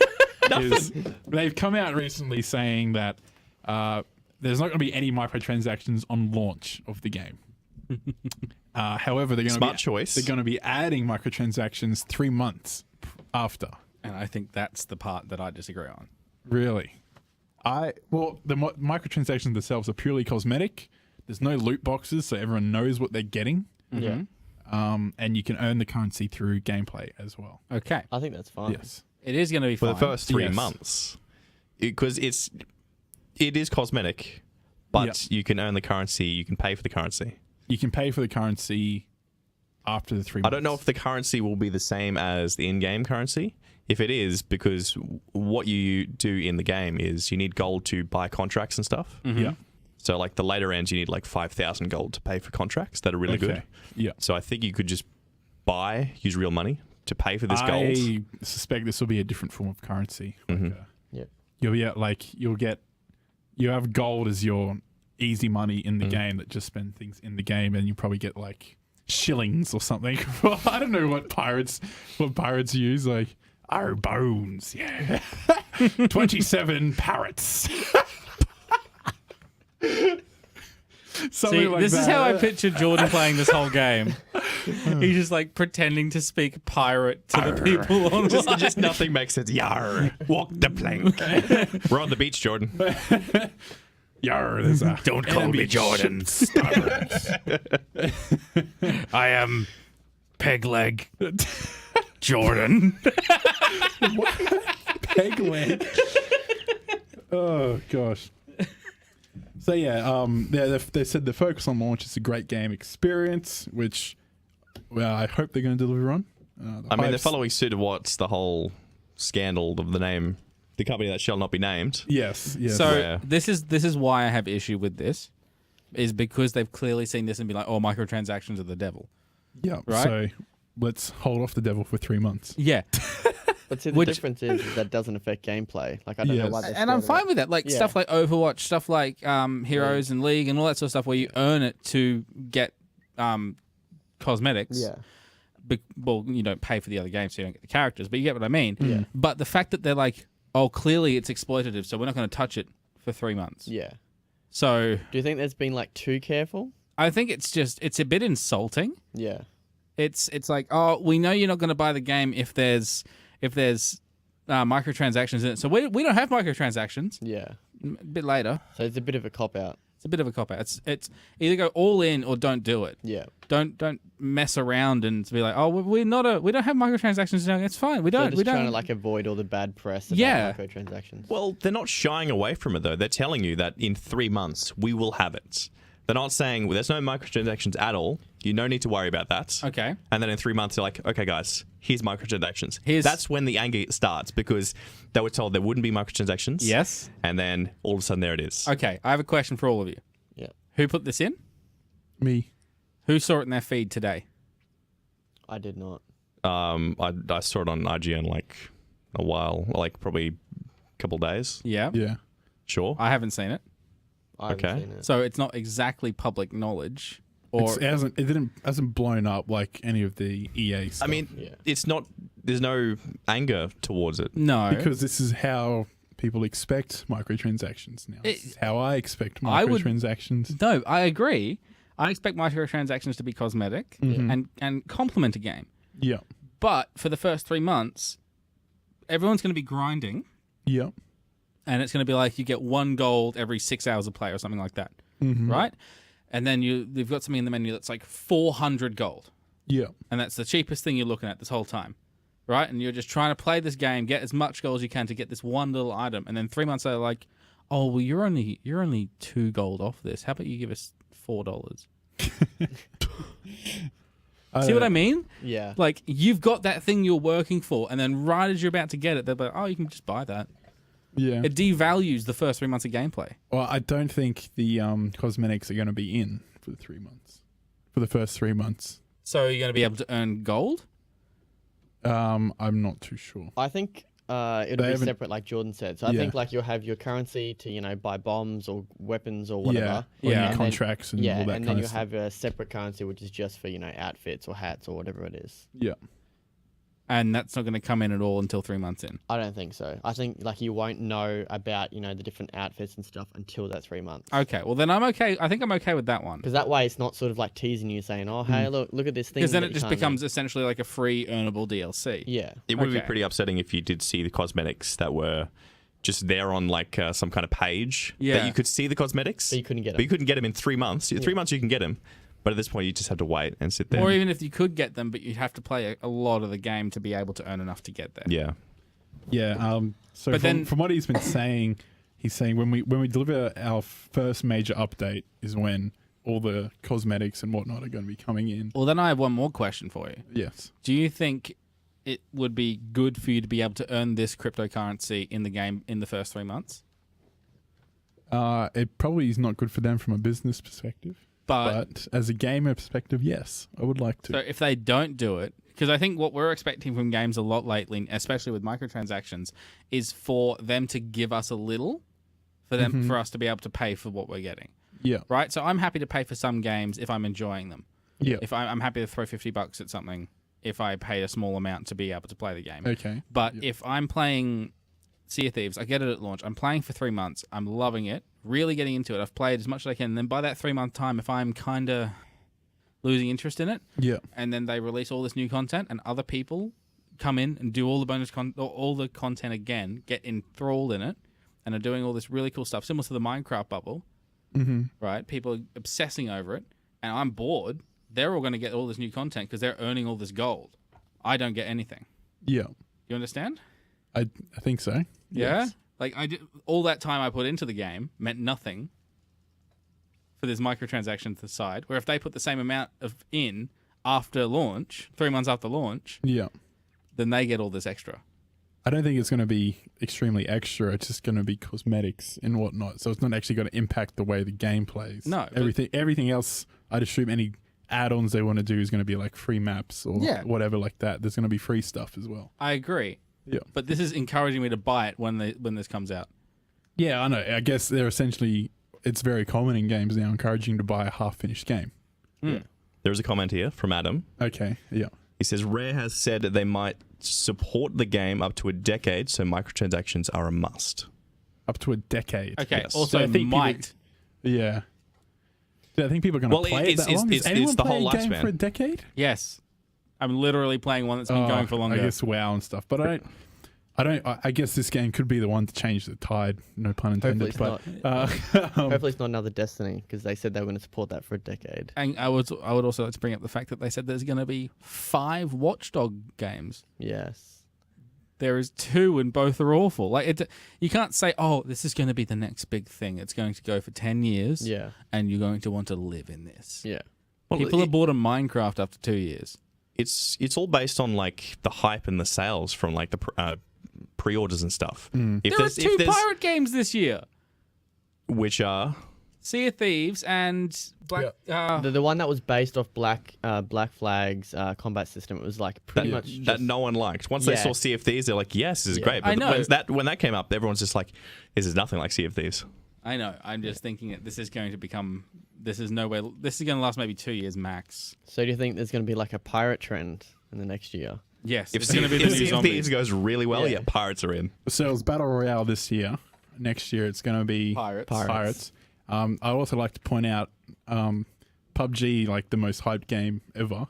is they've come out recently saying that there's not going to be any microtransactions on launch of the game. However, they're going Smart choice. They're going to be adding microtransactions 3 months after. And I think that's the part that I disagree on. Really? The microtransactions themselves are purely cosmetic. There's no loot boxes, so everyone knows what they're getting. Yeah. And you can earn the currency through gameplay as well. Okay. I think that's fine. Yes. It is going to be For fine. the first 3 Yes. months. Because it is cosmetic, but you can earn the currency, you can pay for the currency. You can pay for the currency after the 3 months. I don't know if the currency will be the same as the in-game currency. If it is, because what you do in the game is you need gold to buy contracts and stuff. Yeah. So like the later ends, you need like 5,000 gold to pay for contracts that are really good. Yeah. So I think you could just use real money to pay for this gold. I suspect this will be a different form of currency. Yeah. You have gold as your easy money in the game that just spend things in the game, and you probably get like shillings or something. I don't know what pirates use, like our bones, yeah. 27 parrots. Something See, like this is that. how I pictured Jordan playing this whole game. He's just like pretending to speak pirate to the people online. just nothing makes sense. Yar, walk the plank. We're on the beach, Jordan. Yar, there's a Don't call me Jordan. I am Pegleg Jordan. peg leg. Oh gosh. So yeah, they said the focus on launch is a great game experience, which I hope they're going to deliver on. I mean, they're following suit of what's the whole scandal of the name, the company that shall not be named. Yes. So Yeah. this is why I have issue with this, is because they've clearly seen this and be like, oh, microtransactions are the devil. yeah. right? So let's hold off the devil for 3 months. Yeah. But see, the difference is that doesn't affect gameplay. Like, I don't know Yes. why they And I'm started fine with that. Like Yeah. stuff like Overwatch, stuff like Heroes and League and all that sort of stuff where you earn it to get cosmetics. Yeah. Well, you don't pay for the other games, so you don't get the characters, but you get what I mean. Yeah. But the fact that they're like, oh, clearly it's exploitative, so we're not going to touch it for 3 months. Yeah. So Do you think there's been like too careful? I think it's a bit insulting. Yeah. It's like, oh, we know you're not going to buy the game if there's microtransactions in it. So we don't have microtransactions. Yeah. A bit later, So it's a bit of a cop out. it's a bit of a cop out. It's either go all in or don't do it. Yeah. Don't mess around and be like, oh, we don't have microtransactions now. It's fine. We They're don't. just we don't. trying to like avoid all the bad press about Yeah. microtransactions. Well, they're not shying away from it, though. They're telling you that in 3 months, we will have it. They're not saying, well, there's no microtransactions at all. You no need to worry about that. Okay. And then in 3 months, they're like, okay, guys, here's microtransactions. Here's- That's when the anger starts, because they were told there wouldn't be microtransactions. Yes. And then all of a sudden, there it is. Okay. I have a question for all of you. Yeah. Who put this in? Me. Who saw it in their feed today? I did not. I saw it on IGN like a while, like probably a couple days. Yeah. Yeah. Sure. I haven't seen it. I haven't Okay. seen it. So it's not exactly public knowledge. Or It hasn't blown up like any of the EA stuff. I mean, Yeah. it's not, there's no anger towards it. no. because this is how people expect microtransactions now. This is how I expect I would- microtransactions. No, I agree. I expect microtransactions to be cosmetic and complement a game. Yeah. But for the first 3 months, everyone's going to be grinding, Yeah. and it's going to be like you get 1 gold every 6 hours of play or something like that, right? And then you've got something in the menu that's like 400 gold, Yeah. and that's the cheapest thing you're looking at this whole time, right? And you're just trying to play this game, get as much gold as you can to get this one little item, and then 3 months later, like, oh well, you're only 2 gold off this. How about you give us $4? See what I mean? Yeah. Like, you've got that thing you're working for, and then right as you're about to get it, they're like, oh, you can just buy that. Yeah. It devalues the first 3 months of gameplay. Well, I don't think the cosmetics are going to be in for the 3 months. For the first 3 months. So you're going to be able to earn gold? I'm not too sure. I think it'll be haven't- separate, like Jordan said. So I Yeah. think like you'll have your currency to buy bombs or weapons or whatever. Yeah, Yeah. or And contracts and all that and kind then of you'll stuff. have a separate currency which is just for outfits or hats or whatever it is. Yeah. And that's not going to come in at all until 3 months in. I don't think so. I think like you won't know about the different outfits and stuff until that 3 months. Okay, well then I'm okay. I think I'm okay with that one. Because that way it's not sort of like teasing you saying, "Oh, hey, look at this thing." Because then that it you just can't becomes essentially like a free earnable DLC. Yeah. It would be Okay. pretty upsetting if you did see the cosmetics that were just there on like some kind of page Yeah. that you could see the cosmetics, But you couldn't get but them. you couldn't get them in 3 months. 3 months you can get them, but at this point you just have to wait and sit there. Or even if you could get them, but you'd have to play a lot of the game to be able to earn enough to get there. Yeah. Yeah. So But then- from what he's been saying, he's saying when we deliver our first major update is when all the cosmetics and whatnot are going to be coming in. Well, then I have one more question for you. Yes. Do you think it would be good for you to be able to earn this cryptocurrency in the game in the first 3 months? It probably is not good for them from a business perspective, But but as a gamer perspective, yes, I would like to. so if they don't do it, because I think what we're expecting from games a lot lately, especially with microtransactions, is for them to give us a little, for us to be able to pay for what we're getting. Yeah. Right? So I'm happy to pay for some games if I'm enjoying them. Yeah. If I'm happy to throw $50 at something if I pay a small amount to be able to play the game. Okay. But if I'm playing Sea of Thieves, I get it at launch. I'm playing for 3 months. I'm loving it, really getting into it. I've played as much as I can. And then by that 3 month time, if I'm kind of losing interest in it, Yeah. and then they release all this new content, and other people come in and do all the bonus all the content again, get enthralled in it, and are doing all this really cool stuff, similar to the Minecraft bubble, right? People are obsessing over it, and I'm bored. They're all going to get all this new content because they're earning all this gold. I don't get anything. Yeah. You understand? I think so. Yeah. Yes. Like I did, all that time I put into the game meant nothing for this microtransaction to the side. Where if they put the same amount of in after launch, 3 months after launch, Yeah. then they get all this extra. I don't think it's going to be extremely extra. It's just going to be cosmetics and whatnot. So it's not actually going to impact the way the game plays. No, but- everything else, I'd assume any add-ons they want to do is going to be like free maps or Yeah. whatever like that. There's going to be free stuff as well. I agree. Yeah. But this is encouraging me to buy it when this comes out. Yeah, I know. I guess they're essentially, it's very common in games now, encouraging to buy a half-finished game. There's a comment here from Adam. Okay, yeah. He says Rare has said that they might support the game up to a decade, so microtransactions are a must. Up to a decade. Okay. Yes. Also, So I think people- might. Yeah. Do I think people are going to Well, play it it's- that long? it's- Does anyone it's the play whole a game lifespan. for a decade? Yes. I'm literally playing one that's been going for longer. I guess WoW and stuff, but I guess this game could be the one to change the tide. No pun intended. Hopefully But Hopefully it's not another Destiny because they said they were going to support that for a decade. And I would also like to bring up the fact that they said there's going to be 5 Watchdog games. Yes. There is 2 and both are awful. Like you can't say, "Oh, this is going to be the next big thing. It's going to go for 10 years Yeah. and you're going to want to live in this." Yeah. Well, People are bored of Minecraft after 2 years. It's all based on like the hype and the sales from like the pre-orders and stuff. If There are 2 pirate games this year. which are Sea of Thieves and Black The one that was based off Black Flag's combat system, it was like pretty much that just, no one liked. Once they Yeah. saw Sea of Thieves, they're like, "Yes, this is Yeah. great." But I know. when that came up, everyone's just like, "This is nothing like Sea of Thieves." I know. I'm just thinking that this is going to become. This is going to last maybe 2 years max. So do you think there's going to be like a pirate trend in the next year? Yes, If it's going to be the if new Sea of Thieves zombies. goes really well, Yeah. yeah, pirates are in. so it's Battle Royale this year. Next year it's going to be Pirates. Pirates. I also like to point out PUBG, like the most hyped game ever,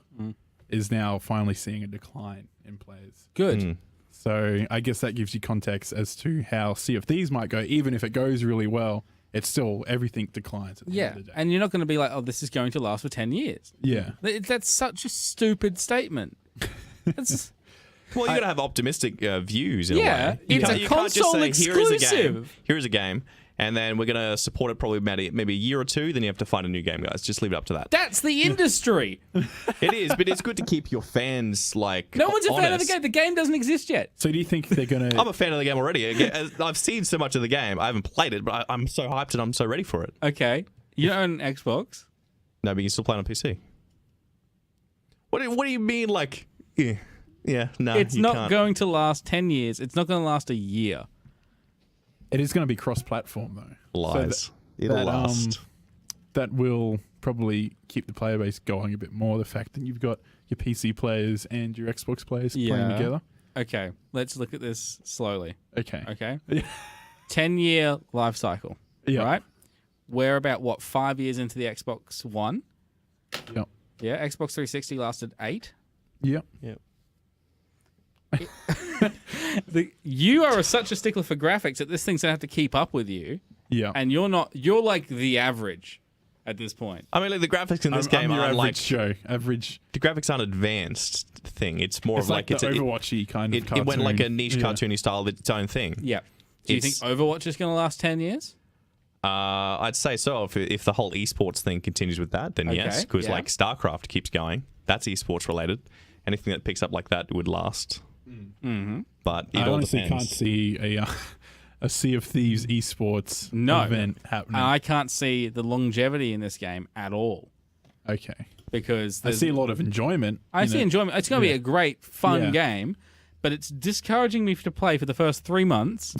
is now finally seeing a decline in players. Good. So I guess that gives you context as to how Sea of Thieves might go. Even if it goes really well, it's still everything declines at the Yeah, end of the day. and you're not going to be like, "Oh, this is going to last for 10 years." Yeah. That's such a stupid statement. That's, Well, you got to have optimistic views in Yeah, a way. You it's can't- a you can't just console say, "Here is a game. exclusive." Here's a game." And then we're going to support it probably maybe a year or two. Then you have to find a new game, guys. Just leave it up to that. that's the industry. It is, but it's good to keep your fans like. No one's a fan of the honest. game. The game doesn't exist yet. So do you think they're going I'm to... a fan of the game already. Again, I've seen so much of the game. I haven't played it, but I'm so hyped and I'm so ready for it. Okay, you don't own an Xbox. No, but you can still play it on PC. What do you mean, like? Yeah. Yeah, no, It's you not can't. going to last 10 years. It's not going to last a year. It is going to be cross-platform though. Lies. So It'll last. that will probably keep the player base going a bit more. The fact that you've got your PC players and your Xbox players playing Yeah. together. Okay, let's look at this slowly. Okay. Okay? Yeah. 10-year life cycle, Yeah. right? We're about, 5 years into the Xbox One? Yep. Yeah, Xbox 360 lasted 8. Yep. You are such a stickler for graphics that this thing's going to have to keep up with you. Yeah. And you're like the average at this point. I mean, like, the graphics in this game I'm your aren't average like Joe. Average. the graphics aren't advanced thing. It's more It's of like the Overwatchy kind of it cartoon. went like a niche Yeah. cartoony style, its own thing. Yeah. Do you think It's- Overwatch is going to last 10 years? I'd say so. If the whole esports thing continues with that, then yes, Okay, because yeah. like StarCraft keeps going. That's esports related. Anything that picks up like that would last. Mm-hmm. But it I all honestly depends. can't see a Sea of Thieves esports No. event happening. And I can't see the longevity in this game at all. Okay. Because I there's- see a lot of enjoyment. I in see it. enjoyment. It's going to be Yeah. a great, fun Yeah. game, but it's discouraging me to play for the first 3 months.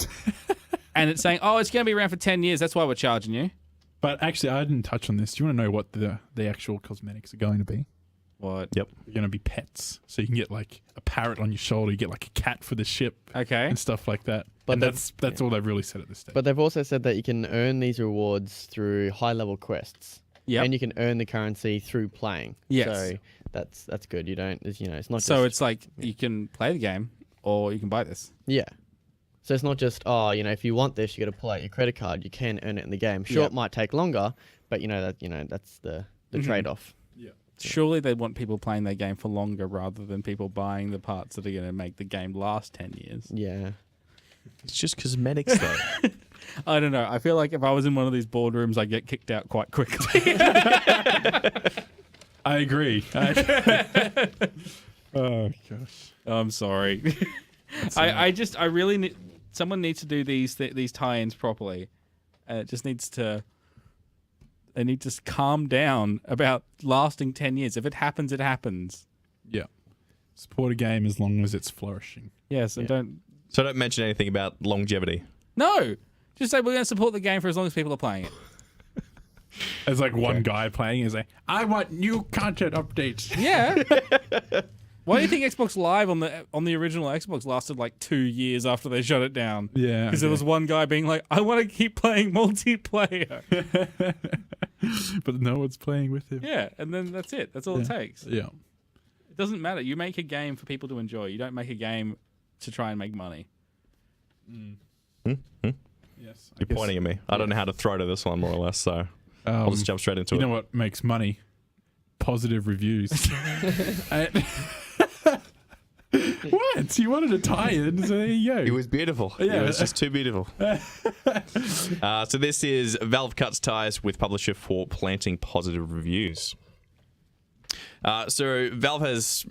And it's saying, oh, it's going to be around for 10 years. That's why we're charging you. But actually, I didn't touch on this. Do you want to know what the actual cosmetics are going to be? What? Yep. They're going to be pets. So you can get like a parrot on your shoulder. You get like a cat for the ship Okay. and stuff like that. But And that's- that's all they've really said at this stage. But they've also said that you can earn these rewards through high-level quests. Yep. And you can earn the currency through playing. Yes. So that's good. You don't, it's not So just, it's like you can play the game or you can buy this. yeah. So it's not just, if you want this, you got to pull out your credit card. You can earn it in the game. Sure, Yep. it might take longer, but that's the trade-off. Surely they want people playing their game for longer rather than people buying the parts that are going to make the game last 10 years. Yeah. It's just cosmetics, though. I don't know. I feel like if I was in one of these boardrooms, I'd get kicked out quite quickly. I agree. Oh gosh. I'm sorry. I really need someone needs to do these tie-ins properly, and it just needs to. They need to calm down about lasting 10 years. If it happens, it happens. Yeah. Support a game as long as it's flourishing. Yes, and don't. So don't mention anything about longevity. No, just say we're going to support the game for as long as people are playing it. There's like one guy playing is like, I want new content updates. Yeah. Why do you think Xbox Live on the original Xbox lasted like 2 years after they shut it down? Yeah. Because there was one guy being like, I want to keep playing multiplayer. But no one's playing with him. Yeah, and then that's it. That's all it takes. Yeah. It doesn't matter. You make a game for people to enjoy. You don't make a game to try and make money. Yes. You're pointing at me. I don't know how to throw to this one, more or less, so I'll just jump straight into You it. know what makes money? Positive reviews. What? You wanted to tie in, so there you go. It was beautiful. Yeah. It was just too beautiful. So this is Valve cuts ties with publisher for planting positive reviews. So Valve has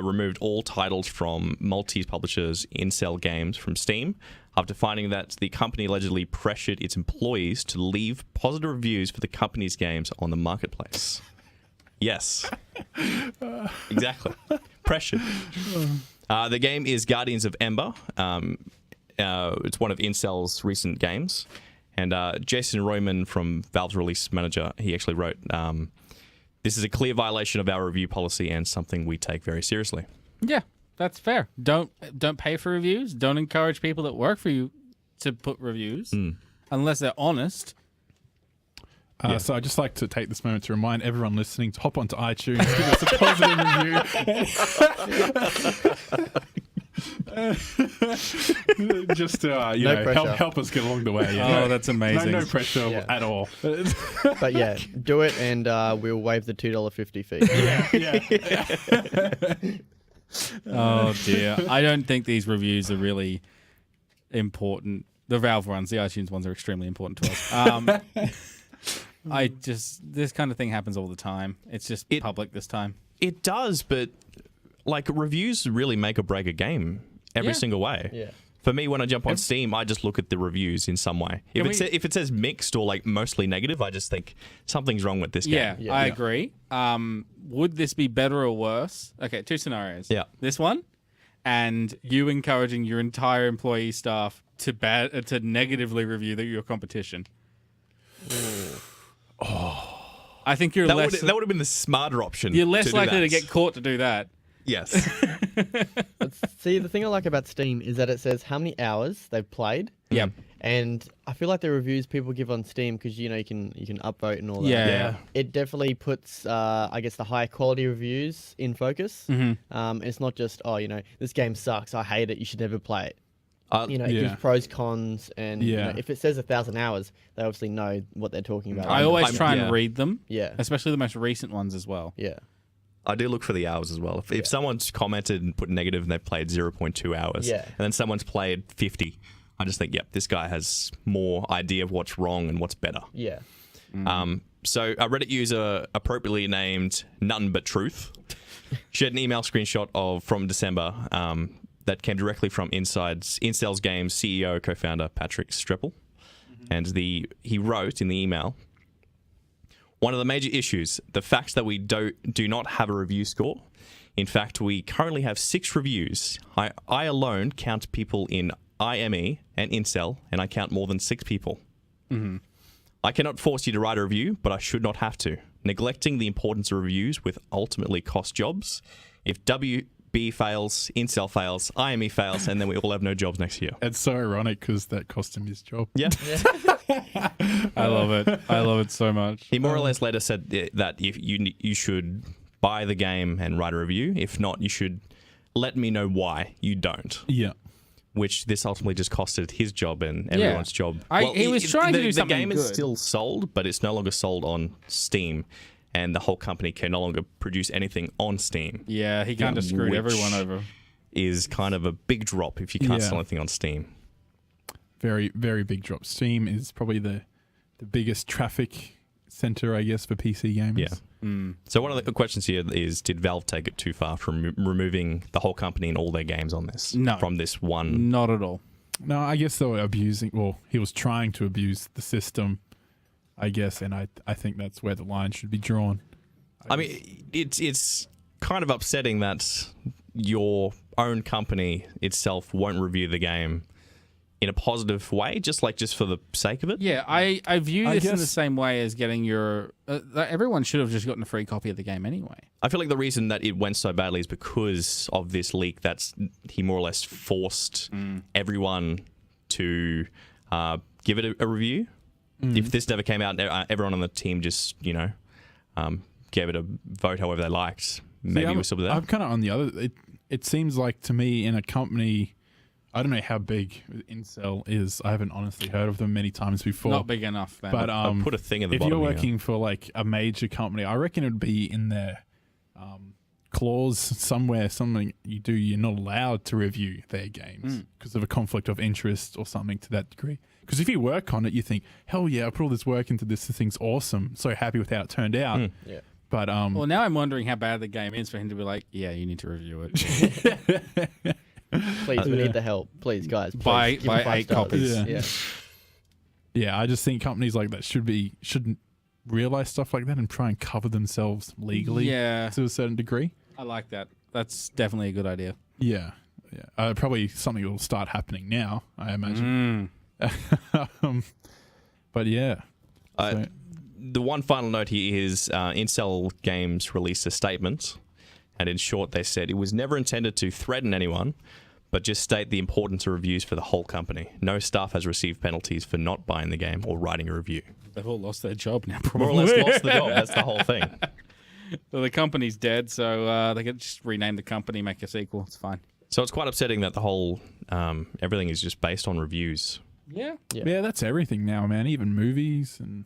removed all titles from Maltese publishers Incel Games from Steam after finding that the company allegedly pressured its employees to leave positive reviews for the company's games on the marketplace. Yes. Exactly. Pressured. The game is Guardians of Ember. It's one of Incel's recent games. And Jason Royman from Valve's release manager, he actually wrote, this is a clear violation of our review policy and something we take very seriously. Yeah, that's fair. Don't pay for reviews. Don't encourage people that work for you to put reviews unless they're honest. So I'd just like to take this moment to remind everyone listening to hop onto iTunes, give us a positive review. Just to No pressure. help us get along the way. Oh, that's amazing. No pressure Yeah. at all. But yeah, do it and we'll waive the $2.50 fee. Oh dear. I don't think these reviews are really important. The Valve ones, the iTunes ones are extremely important to us. This kind of thing happens all the time. It's just public this time. It does, but like reviews really make or break a game every Yeah. single way. Yeah. For me, when I jump on Steam, I just look at the reviews in some way. If it says mixed or like mostly negative, I just think something's wrong with this Yeah, game. Yeah. I agree. Would this be better or worse? Okay, two scenarios. Yeah. This one, and you encouraging your entire employee staff to negatively review your competition. I think you're That less. would have been the smarter option. You're less to do likely that. to get caught to do that. Yes. See, the thing I like about Steam is that it says how many hours they've played. Yeah. And I feel like the reviews people give on Steam, because you can upvote and all that. Yeah. It definitely puts, I guess, the higher quality reviews in focus. It's not just, this game sucks, I hate it, you should never play it. It gives pros, cons, and if it says 1,000 hours, they obviously know what they're talking about. I always try and read them. Yeah. Especially the most recent ones as well. Yeah. I do look for the hours as well. If someone's commented and put negative and they've played 0.2 hours, and then someone's played 50, I just think, this guy has more idea of what's wrong and what's better. Yeah. So a Reddit user appropriately named None But Truth shared an email screenshot from December that came directly from Incel's Games CEO, co-founder Patrick Streppel. And he wrote in the email, one of the major issues, the fact that we do not have a review score. In fact, we currently have 6 reviews. I alone count people in IME and Incel, and I count more than 6 people. I cannot force you to write a review, but I should not have to. Neglecting the importance of reviews will ultimately cost jobs. If WB fails, Incel fails, IME fails, and then we all have no jobs next year. It's so ironic because that cost him his job. Yeah. I love it. I love it so much. He more or less later said that if you should buy the game and write a review. If not, you should let me know why you don't. Yeah. Which this ultimately just costed his job and everyone's job. He was trying to do something The game good. is still sold, but it's no longer sold on Steam. And the whole company can no longer produce anything on Steam. Yeah, he kind of screwed everyone over. Is kind of a big drop if you can't sell anything on Steam. Very, very big drop. Steam is probably the biggest traffic center, I guess, for PC gamers. Yeah. So one of the questions here is, did Valve take it too far from removing the whole company and all their games on this? No. From this one? Not at all. No, I guess they were abusing, well, he was trying to abuse the system, I guess, and I think that's where the line should be drawn. I mean, it's kind of upsetting that your own company itself won't review the game in a positive way, just for the sake of it. Yeah, I view this in the same way as getting your... everyone should have just gotten a free copy of the game anyway. I feel like the reason that it went so badly is because of this leak. He more or less forced everyone to give it a review. If this never came out, everyone on the team just, gave it a vote however they liked. Maybe we're still there. I'm kind of on the other... It seems like to me in a company... I don't know how big Incel is. I haven't honestly heard of them many times before. Not big enough, man. But I'll put a thing at the if bottom you're here. working for like a major company, I reckon it'd be in their clause somewhere, something you're not allowed to review their games because of a conflict of interest or something to that degree. Because if you work on it, you think, hell yeah, I put all this work into this. This thing's awesome. So happy with how it turned out. Yeah. But well, now I'm wondering how bad the game is for him to be like, yeah, you need to review it. Please, we need the help. Please, guys. Please, Buy give me 5 8 stars. copies. Yeah. I just think companies like that shouldn't realize stuff like that and try and cover themselves legally to a certain degree. I like that. That's definitely a good idea. Yeah. Probably something will start happening now, I imagine. But yeah. The one final note here is Incel Games released a statement, and in short, they said it was never intended to threaten anyone, but just state the importance of reviews for the whole company. No staff has received penalties for not buying the game or writing a review. They've all lost their job now, probably. More or less lost the job. That's the whole thing. Well, the company's dead, so they could just rename the company, make a sequel. It's fine. So it's quite upsetting that the whole everything is just based on reviews. Yeah. Yeah, that's everything now, man. Even movies and.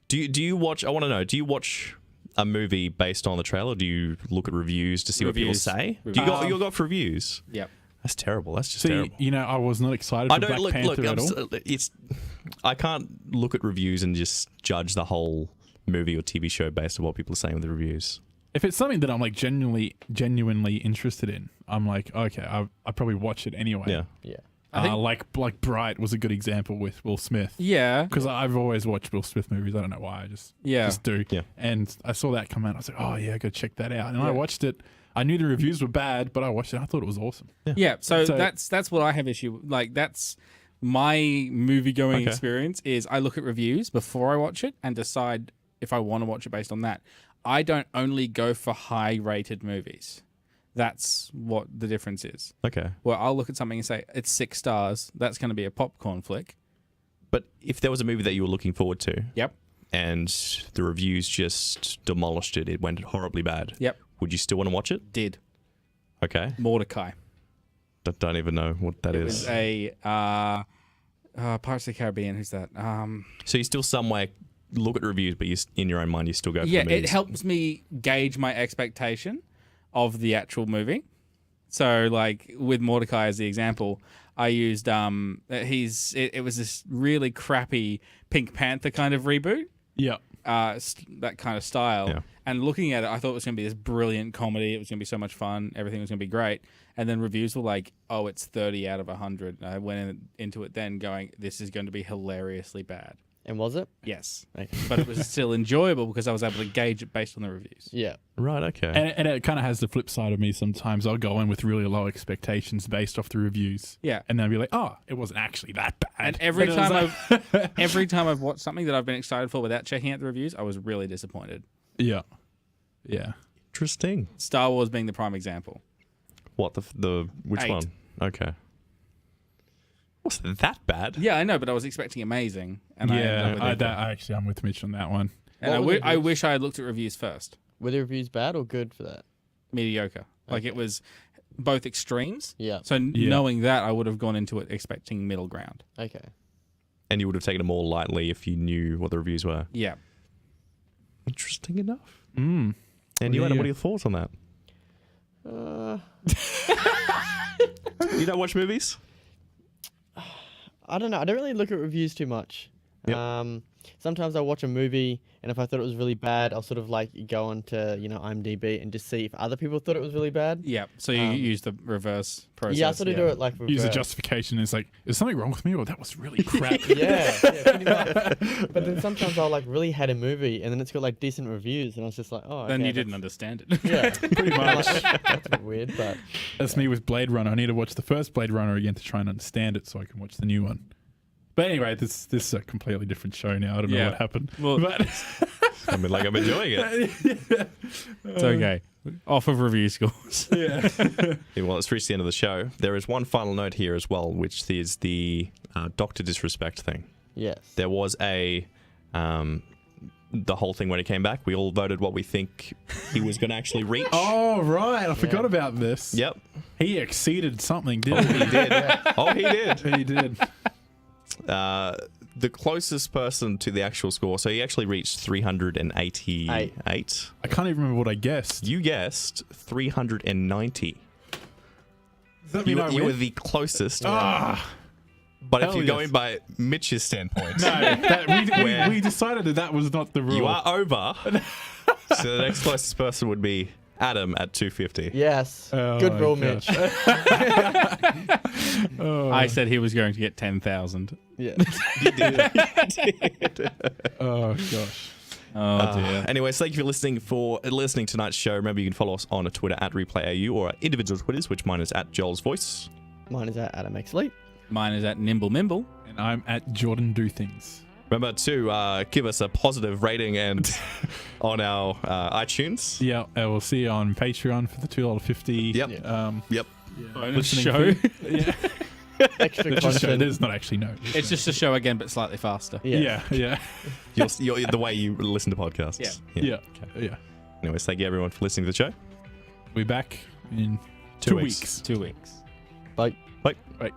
Do you watch? I want to know. Do you watch a movie based on the trailer? Or do you look at reviews to see what people say? Do you go for reviews? Yep. That's terrible. That's just terrible. I was not excited for Black Panther at all. I can't look at reviews and just judge the whole movie or TV show based on what people are saying with the reviews. If it's something that I'm like genuinely interested in, I'm like, okay, I probably watch it anyway. Yeah. I think- like Bright was a good example with Will Smith. Yeah. Because I've always watched Will Smith movies. I don't know why. I just do. Yeah. And I saw that come out. I was like, oh, yeah, go check that out. And I Yeah. watched it. I knew the reviews were bad, but I watched it. I thought it was awesome. Yeah, so So- that's what I have issue. Like that's my movie going Okay. experience is I look at reviews before I watch it and decide if I want to watch it based on that. I don't only go for high rated movies. That's what the difference is. Okay. Well, I'll look at something and say it's 6 stars. That's going to be a popcorn flick. But if there was a movie that you were looking forward to Yep. and the reviews just demolished it, it went horribly bad. Yep. Would you still want to watch it? Did Okay. Mordecai. Don't even know what that It is. was a Pirates of the Caribbean. Who's that? So you still somewhere look at reviews, but in your own mind, you still go for Yeah, the movies. it helps me gauge my expectation of the actual movie. So, like with Mordecai as the example, I used it was this really crappy Pink Panther kind of reboot, Yeah. that kind of style. Yeah. And looking at it, I thought it was going to be this brilliant comedy. It was going to be so much fun. Everything was going to be great. And then reviews were like, "Oh, it's 30 out of 100." I went into it then going, "This is going to be hilariously bad." And was it? Yes, Okay. but it was still enjoyable because I was able to gauge it based on the reviews. Yeah. Right, okay. And it kind of has the flip side of me sometimes. I'll go in with really low expectations based off the reviews. Yeah. And then I'll be like, oh, it wasn't actually that bad. And every But it was time like- every time I've watched something that I've been excited for without checking out the reviews, I was really disappointed. Yeah. Yeah. Interesting. Star Wars being the prime example. What, the which 8. one? Okay. Wasn't that bad? Yeah, I know, but I was expecting amazing, and I ended up with it. I'm with Mitch on that one. And What I, were the I reviews? wish I had looked at reviews first. Were the reviews bad or good for that? Mediocre. Like it was both extremes. Yeah. So Yeah. knowing that, I would have gone into it expecting middle ground. Okay. And you would have taken it more lightly if you knew what the reviews were. Yeah. Interesting enough. Mm. And you, Yeah. Adam, what are your thoughts on that? You don't watch movies? I don't know. I don't really look at reviews too much. Yep. Sometimes I watch a movie, and if I thought it was really bad, I'll sort of like go onto IMDb and just see if other people thought it was really bad. Yeah. So you use the reverse process. Yeah, I sort of do it like Use a reverse. justification. It's like, is something wrong with me? Or that was really crap. Yeah, pretty much. But then sometimes I'll like really hate a movie, and then it's got like decent reviews, and I was just like, oh. Then okay, you didn't that's- understand it. Yeah, Pretty much. that's a bit weird, but That's me with Blade Runner. I need to watch the first Blade Runner again to try and understand it so I can watch the new one. But anyway, this is a completely different show now. I don't know Yeah. what happened. Well- but I'm enjoying it. It's okay. Off of review scores. yeah. Yeah, well, it's reached the end of the show. There is one final note here as well, which is the Doctor Disrespect thing. yes. There was the whole thing when he came back. We all voted what we think he was going to actually reach. Oh, right. I forgot about this. Yep. He exceeded something, didn't he? He did. Oh, he did. He did. The closest person to the actual score, so he actually reached 388. I can't even remember what I guessed. You guessed 390. Does that mean I You were win? the closest. Ah. But if hell you're yes. going by Mitch's standpoint, No, we decided that was not the rule. you are over. So the next closest person would be Adam at 250. Yes. Oh Good my rule, gosh. Mitch. I said he was going to get 10,000. Yeah. You did. Oh, gosh. Oh dear. Anyways, thank you for listening to tonight's show. Remember, you can follow us on Twitter at ReplayAU or our individual Twitters, which mine is at Joel's Voice. Mine is at Adam X Leap. Mine is at Nimble Mimble. And I'm at Jordan Do Things. Remember to give us a positive rating and on our iTunes. Yeah, we'll see you on Patreon for the $2.50. Yep. Yep. Bonus listening show. fee. Yeah. Extra It's just show, content. there's not actually no. It's just a show again, but slightly faster. Yeah. Yeah. You're the way you listen to podcasts. Yeah. Yeah. Anyways, thank you everyone for listening to the show. We're back in 2 2 weeks. weeks. 2 weeks. Bye. Bye. Bye.